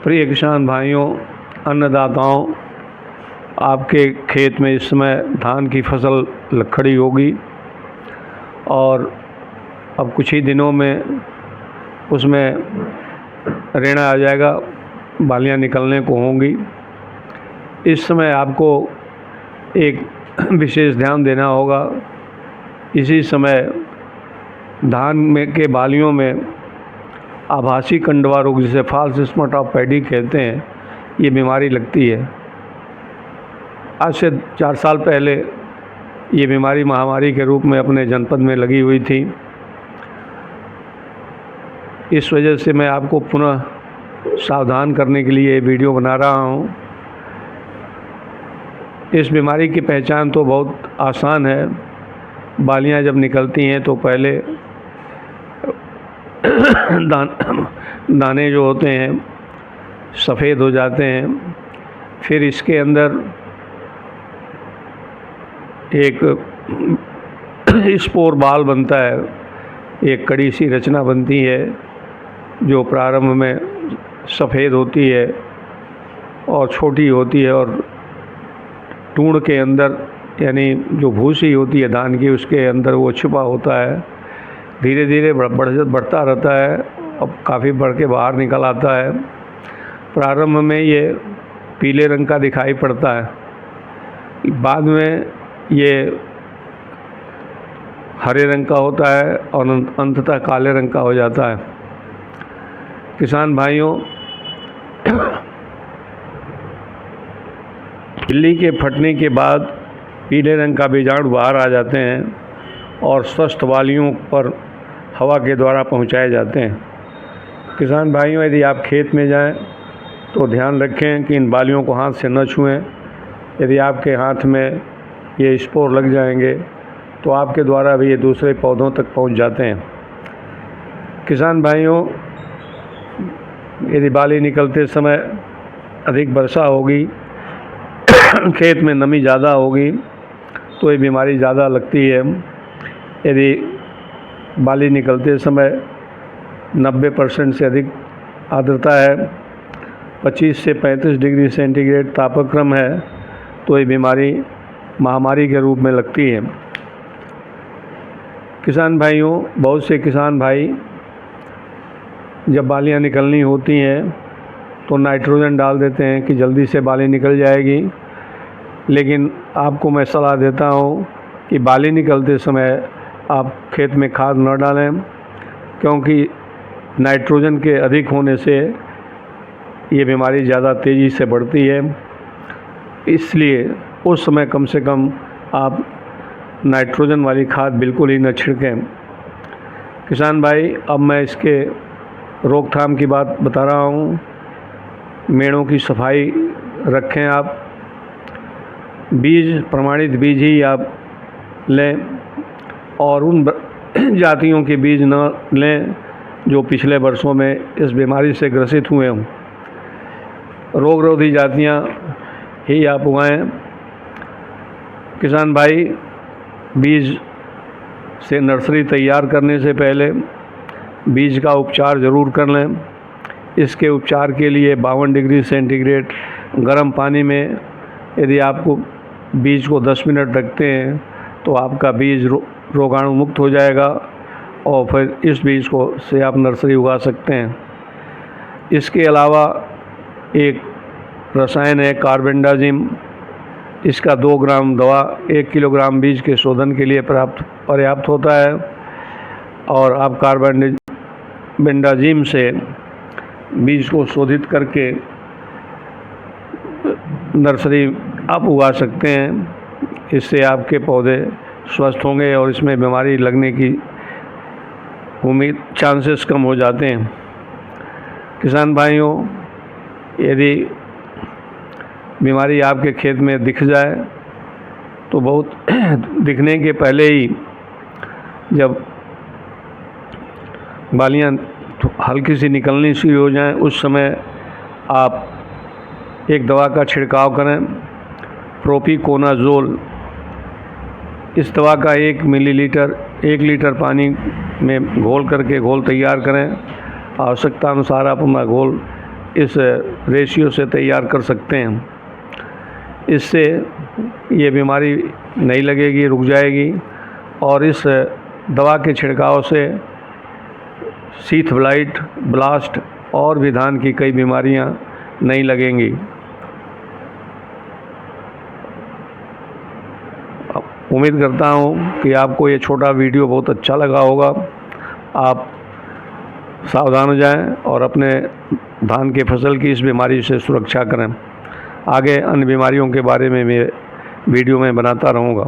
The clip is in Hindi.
प्रिय किसान भाइयों, अन्नदाताओं, आपके खेत में इस समय धान की फसल खड़ी होगी और अब कुछ ही दिनों में उसमें रेणा आ जाएगा, बालियां निकलने को होंगी। इस समय आपको एक विशेष ध्यान देना होगा। इसी समय धान में के बालियों में आभासी कंडवा रोग, जिसे फॉल्स स्पॉट ऑफ पैडी कहते हैं, ये बीमारी लगती है। आज से 4 साल पहले ये बीमारी महामारी के रूप में अपने जनपद में लगी हुई थी। इस वजह से मैं आपको पुनः सावधान करने के लिए ये वीडियो बना रहा हूँ। इस बीमारी की पहचान तो बहुत आसान है। बालियाँ जब निकलती हैं तो पहले दाने जो होते हैं सफ़ेद हो जाते हैं, फिर इसके अंदर एक स्पोर बाल बनता है, एक कड़ी सी रचना बनती है जो प्रारंभ में सफ़ेद होती है और छोटी होती है, और टूण के अंदर यानी जो भूसी होती है धान की, उसके अंदर वो छिपा होता है। धीरे धीरे बढ़ता रहता है, अब काफ़ी बढ़ के बाहर निकल आता है। प्रारंभ में ये पीले रंग का दिखाई पड़ता है, बाद में ये हरे रंग का होता है और अंततः काले रंग का हो जाता है। किसान भाइयों, इल्ली के फटने के बाद पीले रंग का बीजाणु बाहर आ जाते हैं और स्वस्थ बालियों पर हवा के द्वारा पहुंचाए जाते हैं। किसान भाइयों, यदि आप खेत में जाएं तो ध्यान रखें कि इन बालियों को हाथ से न छुएं। यदि आपके हाथ में ये स्पोर लग जाएंगे तो आपके द्वारा भी ये दूसरे पौधों तक पहुंच जाते हैं। किसान भाइयों, यदि बाली निकलते समय अधिक वर्षा होगी, खेत में नमी ज़्यादा होगी तो ये बीमारी ज़्यादा लगती है। यदि बाली निकलते समय 90% से अधिक आर्द्रता है, 25 से 35 डिग्री सेंटीग्रेड तापक्रम है, तो ये बीमारी महामारी के रूप में लगती है। किसान भाइयों, बहुत से किसान भाई जब बालियां निकलनी होती हैं तो नाइट्रोजन डाल देते हैं कि जल्दी से बाली निकल जाएगी, लेकिन आपको मैं सलाह देता हूँ कि बाली निकलते समय आप खेत में खाद न डालें, क्योंकि नाइट्रोजन के अधिक होने से ये बीमारी ज़्यादा तेज़ी से बढ़ती है। इसलिए उस समय कम से कम आप नाइट्रोजन वाली खाद बिल्कुल ही न छिड़कें। किसान भाई, अब मैं इसके रोकथाम की बात बता रहा हूँ। मेड़ों की सफाई रखें आप। बीज, प्रमाणित बीज ही आप लें और उन जातियों के बीज न लें जो पिछले वर्षों में इस बीमारी से ग्रसित हुए हों। रोगरोधी जातियां ही आप उगाएं। किसान भाई, बीज से नर्सरी तैयार करने से पहले बीज का उपचार ज़रूर कर लें। इसके उपचार के लिए 52 डिग्री सेंटीग्रेड गर्म पानी में यदि आपको बीज को 10 मिनट रखते हैं तो आपका बीज रोगाणु मुक्त हो जाएगा और फिर इस बीज को से आप नर्सरी उगा सकते हैं। इसके अलावा एक रसायन है कार्बेंडाजिम। इसका 2 ग्राम दवा 1 किलोग्राम बीज के शोधन के लिए पर्याप्त होता है, और आप कार्बेंडाजिम से बीज को शोधित करके नर्सरी आप उगा सकते हैं। इससे आपके पौधे स्वस्थ होंगे और इसमें बीमारी लगने की चांसेस कम हो जाते हैं। किसान भाइयों, यदि बीमारी आपके खेत में दिख जाए तो बहुत दिखने के पहले ही जब बालियां हल्की सी निकलनी शुरू हो जाएं, उस समय आप एक दवा का छिड़काव करें, प्रोपिकोनाजोल। इस दवा का 1 मिलीलीटर 1 लीटर पानी में घोल तैयार करें। आवश्यकता अनुसार आप अपना घोल इस रेशियो से तैयार कर सकते हैं। इससे ये बीमारी नहीं लगेगी, रुक जाएगी और इस दवा के छिड़काव से शीथ ब्लाइट, ब्लास्ट और भी धान की कई बीमारियां नहीं लगेंगी। उम्मीद करता हूं कि आपको ये छोटा वीडियो बहुत अच्छा लगा होगा। आप सावधान हो जाएं और अपने धान के फसल की इस बीमारी से सुरक्षा करें। आगे अन्य बीमारियों के बारे में मैं वीडियो में बनाता रहूँगा।